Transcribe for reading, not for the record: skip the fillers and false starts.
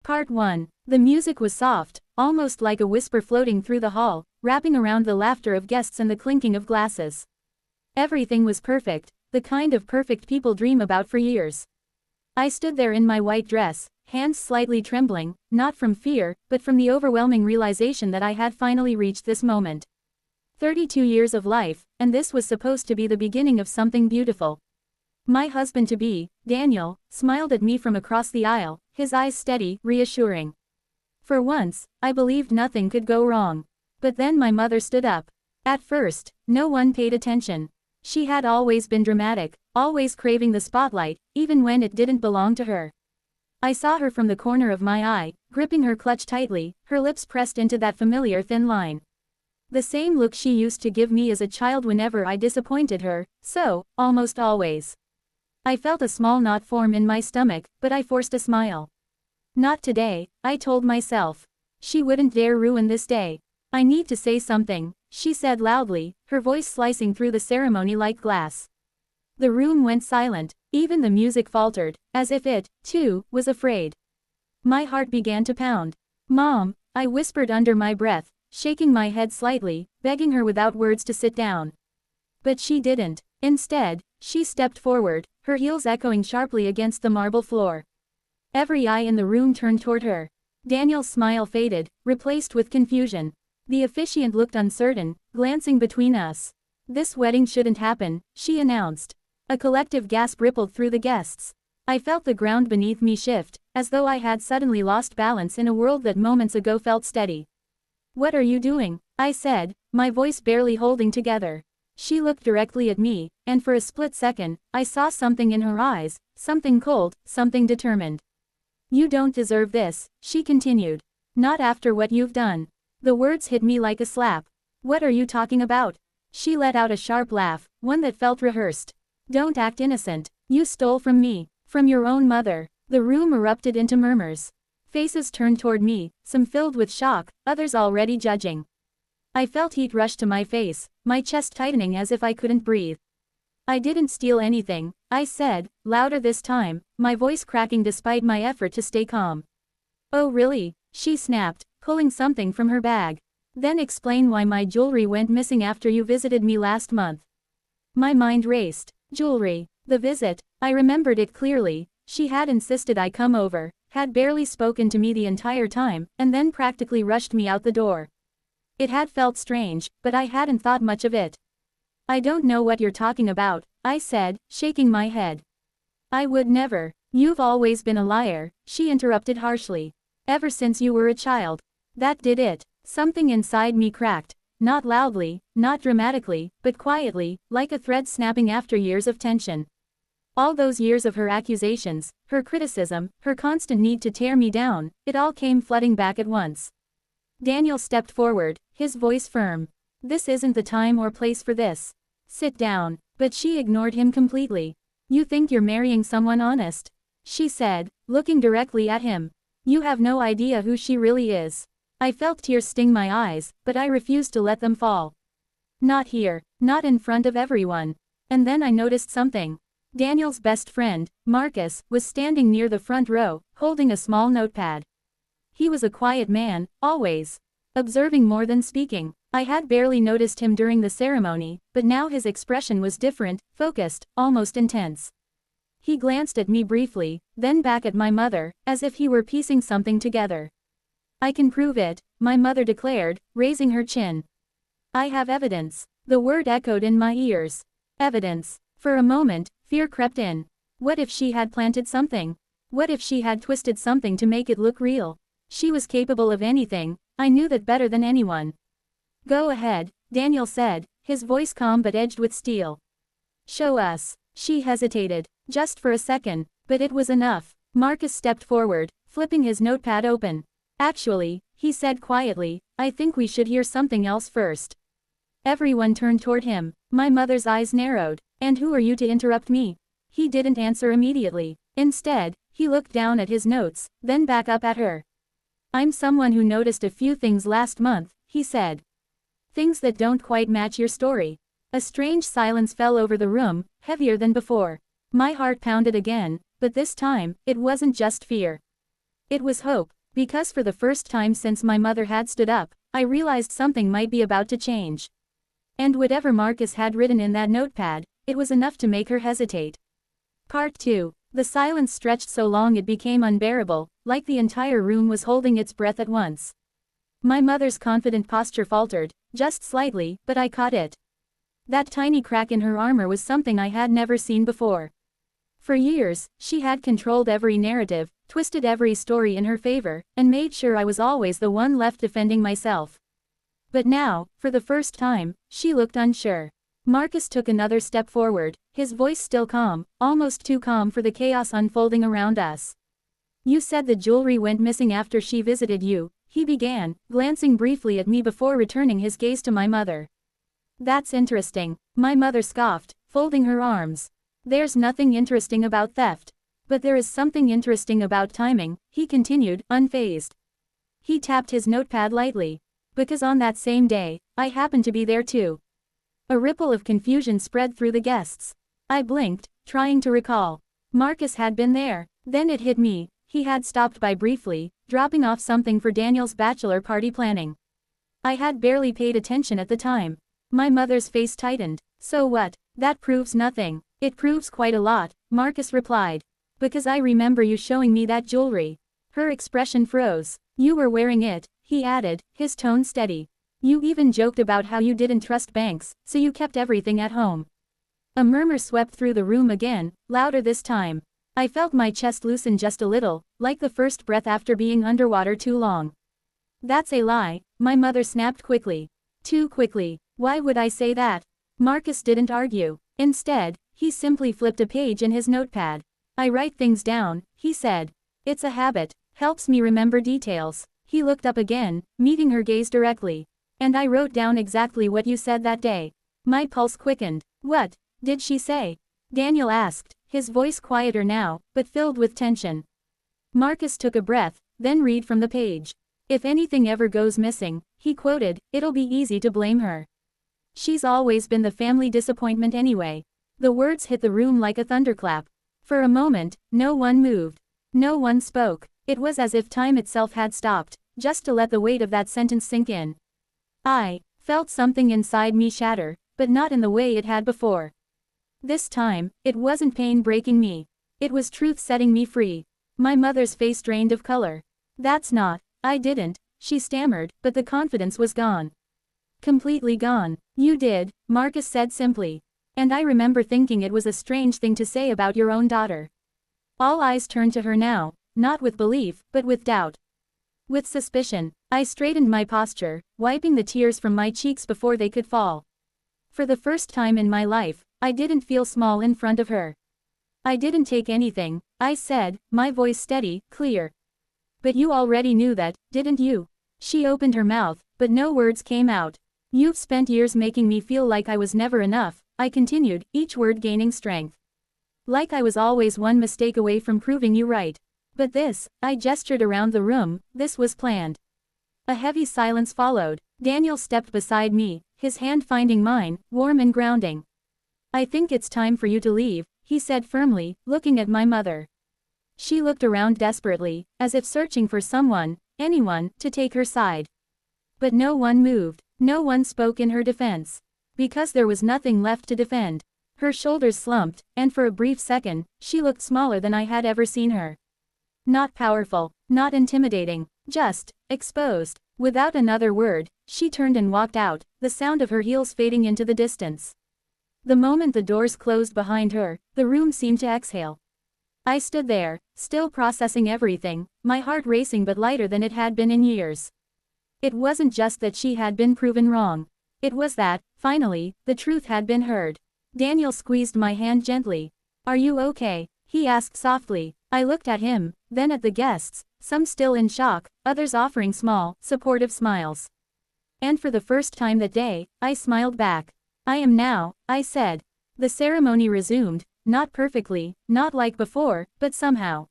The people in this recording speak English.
Part 1. The music was soft, almost like a whisper floating through the hall, wrapping around the laughter of guests and the clinking of glasses. Everything was perfect, the kind of perfect people dream about for years. I stood there in my white dress, hands slightly trembling, not from fear, but from the overwhelming realization that I had finally reached this moment. 32 years of life, and this was supposed to be the beginning of something beautiful. My husband-to-be, Daniel, smiled at me from across the aisle, his eyes steady, reassuring. For once, I believed nothing could go wrong. But then my mother stood up. At first, no one paid attention. She had always been dramatic, always craving the spotlight, even when it didn't belong to her. I saw her from the corner of my eye, gripping her clutch tightly, her lips pressed into that familiar thin line. The same look she used to give me as a child whenever I disappointed her, so, almost always. I felt a small knot form in my stomach, but I forced a smile. Not today, I told myself. She wouldn't dare ruin this day. I need to say something, she said loudly, her voice slicing through the ceremony like glass. The room went silent, even the music faltered, as if it, too, was afraid. My heart began to pound. "Mom," I whispered under my breath, shaking my head slightly, begging her without words to sit down. But she didn't. Instead, she stepped forward, her heels echoing sharply against the marble floor. Every eye in the room turned toward her. Daniel's smile faded, replaced with confusion. The officiant looked uncertain, glancing between us. "This wedding shouldn't happen," she announced. A collective gasp rippled through the guests. I felt the ground beneath me shift, as though I had suddenly lost balance in a world that moments ago felt steady. "What are you doing?" I said, my voice barely holding together. She looked directly at me, and for a split second, I saw something in her eyes, something cold, something determined. "You don't deserve this," she continued. "Not after what you've done." The words hit me like a slap. "What are you talking about?" She let out a sharp laugh, one that felt rehearsed. "Don't act innocent. You stole from me, from your own mother." The room erupted into murmurs. Faces turned toward me, some filled with shock, others already judging. I felt heat rush to my face, my chest tightening as if I couldn't breathe. "I didn't steal anything," I said, louder this time, my voice cracking despite my effort to stay calm. "Oh really?" she snapped, pulling something from her bag. "Then explain why my jewelry went missing after you visited me last month." My mind raced. Jewelry. The visit, I remembered it clearly. She had insisted I come over, had barely spoken to me the entire time, and then practically rushed me out the door. It had felt strange, but I hadn't thought much of it. "I don't know what you're talking about," I said, shaking my head. "I would never." "You've always been a liar," she interrupted harshly. "Ever since you were a child." That did it. Something inside me cracked. Not loudly, not dramatically, but quietly, like a thread snapping after years of tension. All those years of her accusations, her criticism, her constant need to tear me down, it all came flooding back at once. Daniel stepped forward, his voice firm. "This isn't the time or place for this. Sit down." But she ignored him completely. "You think you're marrying someone honest?" she said, looking directly at him. "You have no idea who she really is." I felt tears sting my eyes, but I refused to let them fall. "Not here, not in front of everyone." And then I noticed something. Daniel's best friend, Marcus, was standing near the front row, holding a small notepad. He was a quiet man, always observing more than speaking. I had barely noticed him during the ceremony, but now his expression was different, focused, almost intense. He glanced at me briefly, then back at my mother, as if he were piecing something together. "I can prove it," my mother declared, raising her chin. "I have evidence." The word echoed in my ears. Evidence. For a moment, fear crept in. What if she had planted something? What if she had twisted something to make it look real? She was capable of anything, I knew that better than anyone. "Go ahead," Daniel said, his voice calm but edged with steel. "Show us." She hesitated, just for a second, but it was enough. Marcus stepped forward, flipping his notepad open. "Actually," he said quietly, "I think we should hear something else first." Everyone turned toward him. My mother's eyes narrowed. "And who are you to interrupt me?" He didn't answer immediately. Instead, he looked down at his notes, then back up at her. "I'm someone who noticed a few things last month," he said. "Things that don't quite match your story." A strange silence fell over the room, heavier than before. My heart pounded again, but this time, it wasn't just fear. It was hope, because for the first time since my mother had stood up, I realized something might be about to change. And whatever Marcus had written in that notepad, it was enough to make her hesitate. Part 2. The silence stretched so long it became unbearable, like the entire room was holding its breath at once. My mother's confident posture faltered, just slightly, but I caught it. That tiny crack in her armor was something I had never seen before. For years, she had controlled every narrative, twisted every story in her favor, and made sure I was always the one left defending myself. But now, for the first time, she looked unsure. Marcus took another step forward, his voice still calm, almost too calm for the chaos unfolding around us. "You said the jewelry went missing after she visited you," he began, glancing briefly at me before returning his gaze to my mother. "That's interesting," my mother scoffed, folding her arms. "There's nothing interesting about theft. But there is something interesting about timing," he continued, unfazed. He tapped his notepad lightly. "Because on that same day, I happened to be there too." A ripple of confusion spread through the guests. I blinked, trying to recall. Marcus had been there. Then it hit me, he had stopped by briefly, dropping off something for Daniel's bachelor party planning. I had barely paid attention at the time. My mother's face tightened. "So what? That proves nothing." "It proves quite a lot," Marcus replied. "Because I remember you showing me that jewelry." Her expression froze. "You were wearing it," he added, his tone steady. "You even joked about how you didn't trust banks, so you kept everything at home." A murmur swept through the room again, louder this time. I felt my chest loosen just a little, like the first breath after being underwater too long. "That's a lie," my mother snapped quickly. Too quickly. "Why would I say that?" Marcus didn't argue. Instead, he simply flipped a page in his notepad. "I write things down," he said. "It's a habit, helps me remember details." He looked up again, meeting her gaze directly. "And I wrote down exactly what you said that day." My pulse quickened. "What did she say?" Daniel asked, his voice quieter now, but filled with tension. Marcus took a breath, then read from the page. "If anything ever goes missing," he quoted, "it'll be easy to blame her. She's always been the family disappointment anyway." The words hit the room like a thunderclap. For a moment, no one moved. No one spoke. It was as if time itself had stopped, just to let the weight of that sentence sink in. I felt something inside me shatter, but not in the way it had before. This time, it wasn't pain breaking me. It was truth setting me free. My mother's face drained of color. "That's not, I didn't," she stammered, but the confidence was gone. Completely gone. "You did," Marcus said simply. "And I remember thinking it was a strange thing to say about your own daughter." All eyes turned to her now, not with belief, but with doubt. With suspicion. I straightened my posture, wiping the tears from my cheeks before they could fall. For the first time in my life, I didn't feel small in front of her. "I didn't take anything," I said, my voice steady, clear. "But you already knew that, didn't you?" She opened her mouth, but no words came out. "You've spent years making me feel like I was never enough," I continued, each word gaining strength. "Like I was always one mistake away from proving you right. But this," I gestured around the room, "this was planned." A heavy silence followed. Daniel stepped beside me, his hand finding mine, warm and grounding. "I think it's time for you to leave," he said firmly, looking at my mother. She looked around desperately, as if searching for someone, anyone, to take her side. But no one moved, no one spoke in her defense. Because there was nothing left to defend. Her shoulders slumped, and for a brief second, she looked smaller than I had ever seen her. Not powerful, not intimidating, just exposed. Without another word, she turned and walked out, the sound of her heels fading into the distance. The moment the doors closed behind her, the room seemed to exhale. I stood there, still processing everything, my heart racing but lighter than it had been in years. It wasn't just that she had been proven wrong. It was that, finally, the truth had been heard. Daniel squeezed my hand gently. "Are you okay?" he asked softly. I looked at him, then at the guests, some still in shock, others offering small, supportive smiles. And for the first time that day, I smiled back. "I am now," I said. The ceremony resumed, not perfectly, not like before, but somehow.